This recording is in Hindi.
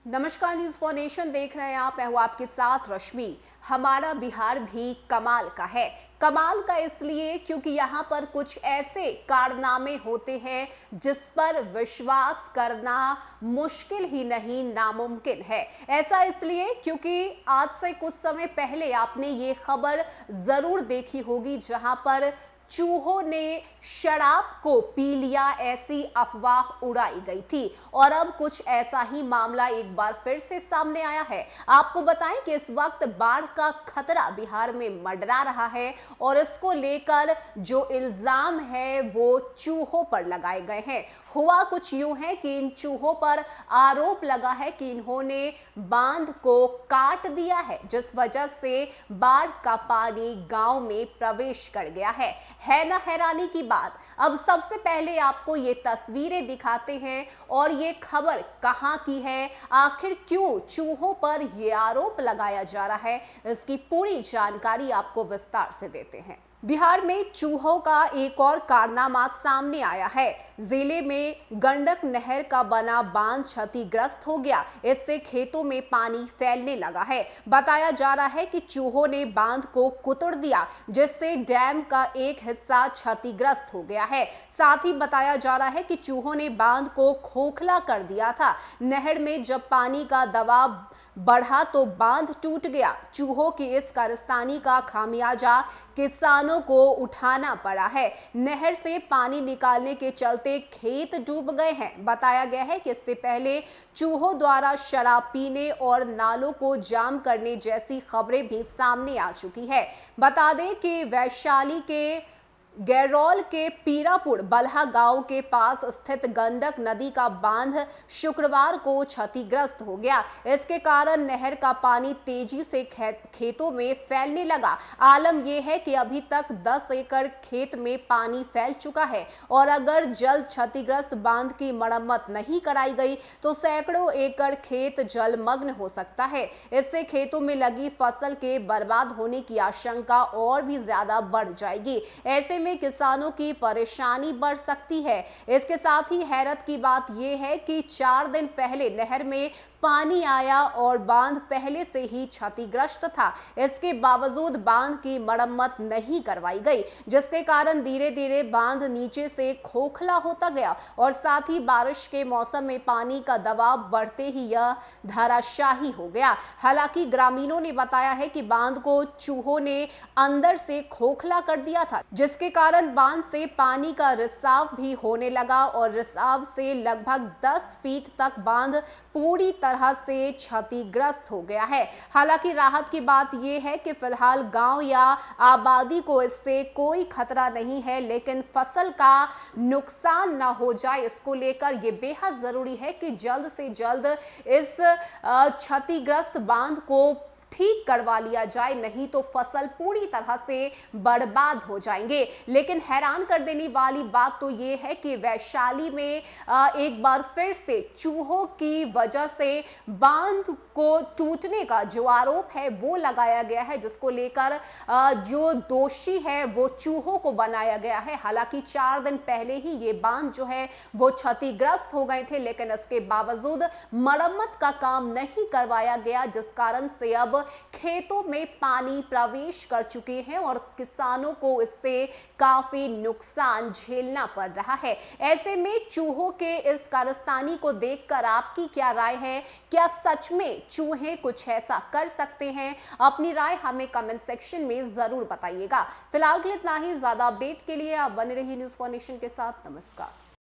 नमस्कार, न्यूज फॉर नेशन देख रहे हैं आप। मैं हूं आपके साथ रश्मि। हमारा बिहार भी कमाल का है। कमाल का इसलिए क्योंकि यहाँ पर कुछ ऐसे कारनामे होते हैं जिस पर विश्वास करना मुश्किल ही नहीं नामुमकिन है। ऐसा इसलिए क्योंकि आज से कुछ समय पहले आपने ये खबर जरूर देखी होगी जहां पर चूहों ने शराब को पी लिया, ऐसी अफवाह उड़ाई गई थी। और अब कुछ ऐसा ही मामला एक बार फिर से सामने आया है। आपको बताएं कि इस वक्त बाढ़ का खतरा बिहार में मंडरा रहा है और इसको लेकर जो इल्जाम है वो चूहों पर लगाए गए हैं। हुआ कुछ यूं है कि इन चूहों पर आरोप लगा है कि इन्होंने बांध को काट दिया है, जिस वजह से बाढ़ का पानी गांव में प्रवेश कर गया है ना हैरानी की बात। अब सबसे पहले आपको ये तस्वीरें दिखाते हैं और ये खबर कहां की है, आखिर क्यों चूहों पर ये आरोप लगाया जा रहा है, इसकी पूरी जानकारी आपको विस्तार से देते हैं। बिहार में चूहों का एक और कारनामा सामने आया है। जिले में गंडक नहर का बना बांध क्षतिग्रस्त हो गया। इससे खेतों में पानी फैलने लगा है। बताया जा रहा है कि चूहों ने बांध को कुतड़ दिया, जिससे डैम का एक हिस्सा क्षतिग्रस्त हो गया है। साथ ही बताया जा रहा है कि चूहों ने बांध को खोखला कर दिया था। नहर में जब पानी का दबाव बढ़ा तो बांध टूट गया। चूहों की इस कारस्तानी का खामियाजा किसानों को उठाना पड़ा है। नहर से पानी निकालने के चलते खेत डूब गए हैं। बताया गया है कि इससे पहले चूहों द्वारा शराब पीने और नालों को जाम करने जैसी खबरें भी सामने आ चुकी है। बता दें कि वैशाली के गैरोल के पीरापुर बल्हा गांव के पास स्थित गंडक नदी का बांध शुक्रवार को क्षतिग्रस्त हो गया। इसके कारण नहर का पानी तेजी से खेतों में फैलने लगा। आलम यह है कि अभी तक 10 एकड़ खेत में पानी फैल चुका है और अगर जल्द क्षतिग्रस्त बांध की मरम्मत नहीं कराई गई तो सैकड़ों एकड़ खेत जलमग्न हो सकता है। इससे खेतों में लगी फसल के बर्बाद होने की आशंका और भी ज्यादा बढ़ जाएगी। ऐसे में किसानों की परेशानी बढ़ सकती है। इसके साथ ही हैरत की बात यह है कि 4 दिन पहले नहर में पानी आया और बांध पहले से ही क्षतिग्रस्त था। इसके बावजूद बांध की मरम्मत नहीं करवाई गई, जिसके कारण धीरे धीरे बांध नीचे से खोखला होता गया और साथ ही बारिश के मौसम में पानी का दबाव बढ़ते ही यह धराशायी हो गया। हालांकि ग्रामीणों ने बताया है कि बांध को चूहों ने अंदर से खोखला कर दिया था, जिसके कारण बांध से पानी का रिसाव भी होने लगा और रिसाव से लगभग 10 फीट तक बांध पूरी तरह से क्षतिग्रस्त हो गया है। हालांकि राहत की बात यह है कि फिलहाल गांव या आबादी को इससे कोई खतरा नहीं है, लेकिन फसल का नुकसान ना हो जाए इसको लेकर यह बेहद जरूरी है कि जल्द से जल्द इस क्षतिग्रस्त बांध को ठीक करवा लिया जाए, नहीं तो फसल पूरी तरह से बर्बाद हो जाएंगे। लेकिन हैरान कर देने वाली बात तो ये है कि वैशाली में एक बार फिर से चूहों की वजह से बांध को टूटने का जो आरोप है वो लगाया गया है, जिसको लेकर जो दोषी है वो चूहों को बनाया गया है। हालांकि 4 दिन पहले ही ये बांध जो है वो क्षतिग्रस्त हो गए थे, लेकिन इसके बावजूद मरम्मत का काम नहीं करवाया गया, जिस कारण से अब खेतों में पानी प्रवेश कर चुके हैं और किसानों को इससे काफी नुकसान झेलना पड़ रहा है। ऐसे में चूहों के इस कारस्तानी को देखकर आपकी क्या राय है? क्या सच में चूहे कुछ ऐसा कर सकते हैं? अपनी राय हमें कमेंट सेक्शन में जरूर बताइएगा। फिलहाल के लिए इतना ही। ज्यादा अपडेट के लिए आप बने रहिए न्यूज फॉर नेशन के साथ। नमस्कार।